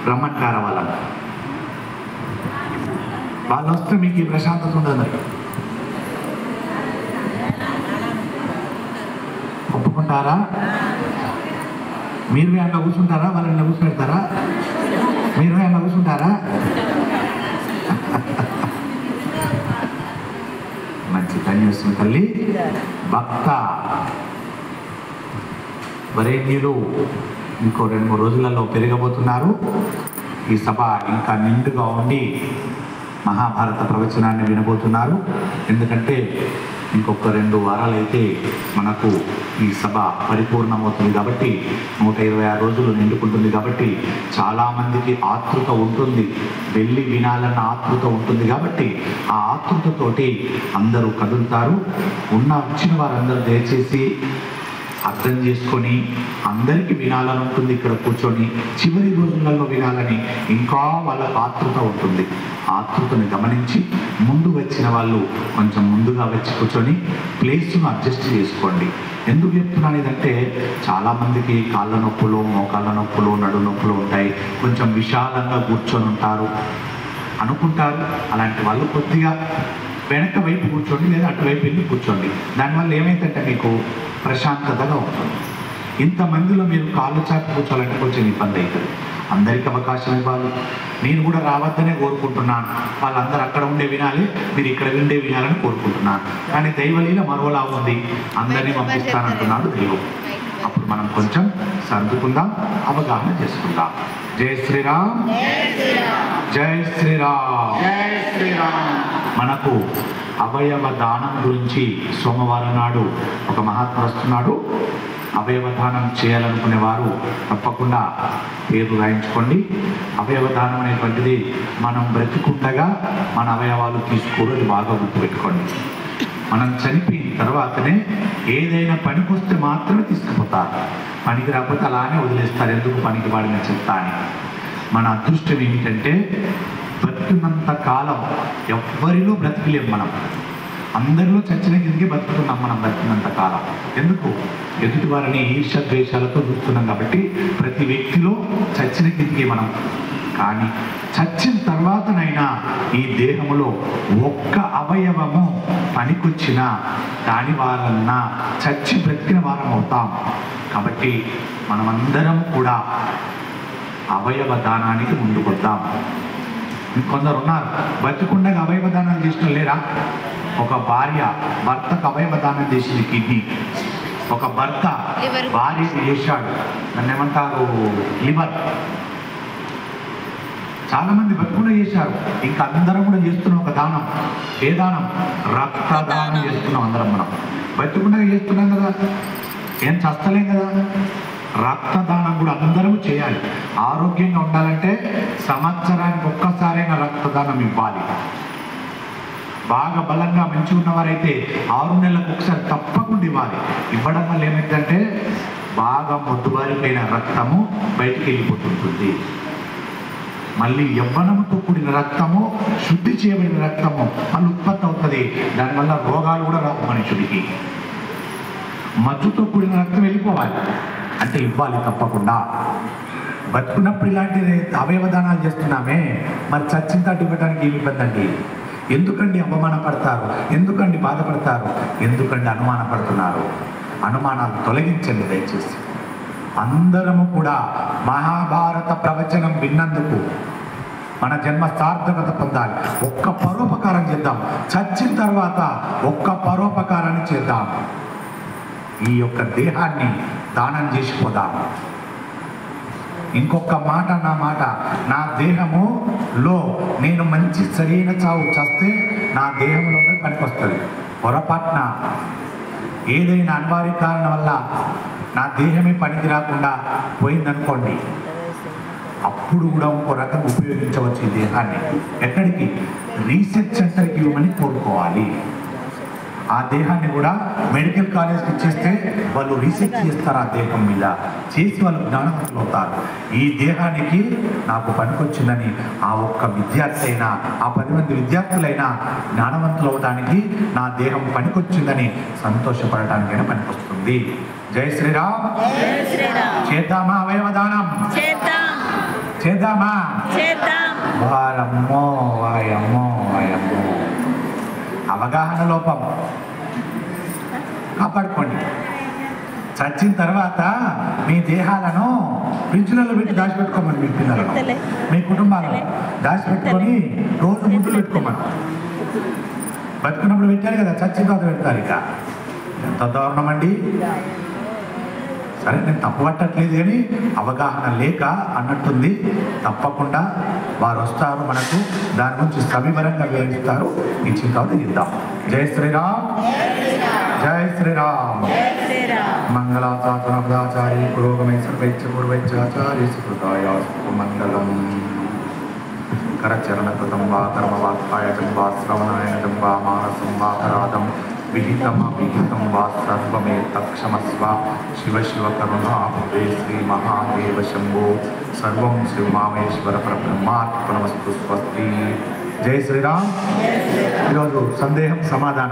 రమ్మంటారా వాళ్ళని? వాళ్ళు వస్తే మీకు ఈ ప్రశాంతత ఉండదు. ఒప్పుకుంటారా? మీరు అలా కూర్చుంటారా? వాళ్ళని కూర్చోబెడతారా? మీరు అలా కూర్చుంటారా? మంచి పని చేస్తుంది తల్లి. భక్త వరేణ్యులు ఇంకో 2-3 రోజులలో పెరగబోతున్నారు. ఈ సభ ఇంకా నిండుగా ఉండి మహాభారత ప్రవచనాన్ని వినబోతున్నారు. ఎందుకంటే ఇంకొక 2 వారాలు అయితే మనకు ఈ సభ పరిపూర్ణమవుతుంది కాబట్టి 126 రోజులు నిండుకుంటుంది కాబట్టి చాలామందికి ఆతృత ఉంటుంది, వెళ్ళి వినాలన్న ఆతృత ఉంటుంది. కాబట్టి ఆ ఆతృతతోటి అందరూ కదులుతారు. వచ్చిన వారందరూ దయచేసి అర్థం చేసుకొని అందరికీ వినాలని ఉంటుంది. ఇక్కడ కూర్చొని చివరి రోజులలో వినాలని ఇంకా వాళ్ళకు ఆతృత ఉంటుంది. ఆతృతని గమనించి ముందు వచ్చిన వాళ్ళు కొంచెం ముందుగా వచ్చి కూర్చొని ప్లేస్ను అడ్జస్ట్ చేసుకోండి. ఎందుకు చెప్తున్నాను ఇదంటే చాలామందికి కాళ్ళ నొప్పులు, మోకాళ్ళ నొప్పులు, నడు నొప్పులు ఉంటాయి. కొంచెం విశాలంగా కూర్చొని ఉంటారు అనుకుంటారు. అలాంటి వాళ్ళు కొద్దిగా వెనక వైపు కూర్చోండి, లేదా అటువైపు వెళ్ళి కూర్చోండి. దానివల్ల ఏమైందంటే మీకు ప్రశాంతతగా ఉంటుంది. ఇంతమందిలో మీరు కాళ్ళు చాపి కూర్చోవాలంటే కొంచెం ఇబ్బంది అవుతుంది. అందరికీ అవకాశం ఇవ్వాలి. నేను కూడా రావద్దనే కోరుకుంటున్నాను. వాళ్ళందరూ అక్కడ ఉండే వినాలి, మీరు ఇక్కడ ఉండే వినాలని కోరుకుంటున్నాను. కానీ దైవలీల మరోలా ఉంది. అందరినీ పంపిస్తానంటున్నాడు దైవం. అప్పుడు మనం కొంచెం సర్దుకుందాం, అవగాహన చేసుకుందాం. జై శ్రీరామ్, జై శ్రీరామ్, జై శ్రీరామ్. మనకు అవయవ దానం గురించి సోమవారం నాడు ఒక మహాత్ముడు వస్తున్నాడు. అవయవ దానం చేయాలనుకునే వారు తప్పకుండా పేరు రాయించుకోండి. అవయవ దానం అనేటువంటిది మనం బ్రతికుండగా మన అవయవాలు తీసుకోవడం బాగా గుర్తుపెట్టుకోండి. మనం చనిపోయిన తర్వాతనే ఏదైనా పనికొస్తే మాత్రమే తీసుకుపోతారు. పనికి రాకపోతే అలానే వదిలేస్తారు. ఎందుకు పనికి వాడిన చెత్త అని. మన అదృష్టం ఏమిటంటే బ్రతికినంత కాలం ఎవ్వరిలో బ్రతికలేం. మనం అందరిలో చచ్చిన కిందకి బతుకుతున్నాం. మనం బ్రతికినంత కాలం ఎందుకు? ఎదుటి వారిని ఈర్ష్య ద్వేషాలతో చూస్తున్నాం కాబట్టి ప్రతి వ్యక్తిలో చచ్చిన కిందకి మనం. కానీ చచ్చిన తర్వాతనైనా ఈ దేహంలో ఒక్క అవయవము పనికొచ్చిన దాని వలన చచ్చి బ్రతికిన వారం అవుతాం. కాబట్టి మనమందరం కూడా అవయవ దానానికి ముందుకొద్దాం. కొందరు ఉన్నారు బతికుండగా అవయవ దానం చేసిన లేరా? ఒక భార్య భర్తకు అవయవ దానం చేసింది కిడ్నీ. ఒక భర్త భార్యకి చేశాడు, దాన్ని ఏమంటారు, లివర్. చాలా మంది బతుకుండా చేశారు. ఇంకా అందరం కూడా చేస్తున్నాం ఒక దానం. ఏ దానం? రక్తదానం చేస్తున్నాం అందరం. మనం బతుకుండా చేస్తున్నాం కదా, ఏం చస్తలేం కదా. రక్తదానం కూడా అందరూ చేయాలి. ఆరోగ్యంగా ఉండాలంటే సంవత్సరానికి ఒక్కసారైనా రక్తదానం ఇవ్వాలి. బాగా బలంగా మంచిగా ఉన్నవారైతే 6 నెలలకు ఒకసారి తప్పకుండా ఇవ్వాలి. ఇవ్వడం వల్ల ఏమైందంటే బాగా మొద్దుబారిపోయిన రక్తము బయటికి వెళ్ళిపోతుంటుంది. మళ్ళీ యవ్వనంతో కూడిన రక్తము, శుద్ధి చేయబడిన రక్తము మళ్ళీ ఉత్పత్తి అవుతుంది. దానివల్ల రోగాలు కూడా రావు మనుషుడికి. మత్తుతో కూడిన రక్తం వెళ్ళిపోవాలి అంటే ఇవ్వాలి తప్పకుండా. బతుకున్నప్పుడు ఇలాంటి అవయవదానాలు చేస్తున్నామే, మరి చచ్చిన తాటి ఇవ్వడానికి ఏమి ఇబ్బంది అండి? ఎందుకండి అవమానపడతారు? ఎందుకండి బాధపడతారు? ఎందుకండి అనుమానపడుతున్నారు? అనుమానాలు తొలగించండి దయచేసి. అందరము కూడా మహాభారత ప్రవచనం విన్నందుకు మన జన్మ సార్థకత పొందాలి. ఒక్క పరోపకారం చేద్దాం. చచ్చిన తర్వాత ఒక్క పరోపకారాన్ని చేద్దాం. ఈ యొక్క దేహాన్ని దానం చేసిపోదాం. ఇంకొక మాట, నా దేహములో నేను మంచి సరైన చావు చస్తే నా దేహంలో పనికొస్తుంది. పొరపాటున ఏదైనా అనివార్య కారణం వల్ల నా దేహమే పనికి రాకుండా పోయిందనుకోండి, అప్పుడు కూడా ఇంకో రకం ఉపయోగించవచ్చు ఈ దేహాన్ని. ఎక్కడికి? రీసెర్చ్ సెంటర్కి ఇవ్వమని కోరుకోవాలి. ఆ దేహాన్ని కూడా మెడికల్ కాలేజ్కి ఇచ్చేస్తే వాళ్ళు రీసెర్చ్ చేస్తారు. ఆ దేహం మీద చేసి వాళ్ళు జ్ఞానవంతులు అవుతారు. ఈ దేహానికి నాకు పనికొచ్చిందని ఆ ఒక్క విద్యార్థి అయినా, ఆ 10 మంది విద్యార్థులైనా జ్ఞానవంతులు అవడానికి నా దేహం పనికొచ్చిందని సంతోషపడటానికైనా పనికొస్తుంది. జై శ్రీరామ్. చేద్దామా అవయవదానం? చేద్దామా? చేద్దాం. వాయమ్మో వాయమ్మో వాయమ్మో, అవగాహన లోపం. కాపాడుకోండి. చచ్చిన తర్వాత మీ దేహాలను ఫ్రిడ్జ్లలో పెట్టి దాచిపెట్టుకోమని మీ పిల్లలను, మీ కుటుంబాలను దాచిపెట్టుకొని రోజు ముద్దులు పెట్టుకోమని. బతుకున్నప్పుడు పెట్టారు కదా, చచ్చిన తర్వాత పెడతారు. ఇక ఎంత దారుణం అండి. సరే, నేను తప్పు పట్టట్లేదు కానీ అవగాహన లేక అన్నట్టుంది. తప్పకుండా వారు వస్తారు, మనకు దాని గురించి సవివరంగా వివరిస్తారు. ఇచ్చిన తర్వాత ఇద్దాం. జై శ్రీరామ్, జై శ్రీరామ్. మంగళాచార్య పురోగమై సర్వైచ్చ పూర్వైచ్చాచార్య సుకృతాయ మంగళం. కరచరణకృతం వా కర్మవాక్కాయజం వా శ్రవణాయనజం వా మానసం వా అపరాధం విహితం వా సర్వమేతక్షమస్వ. శివ శివ కరుణాభవే శ్రీ మహాదేవ శంభో. సర్వం శ్రీ ఉమామేశ్వర పరబ్రహ్మార్పణమస్తు. స్వస్తి. జై శ్రీరామ్. ఈరోజు సందేహం సమాధానం.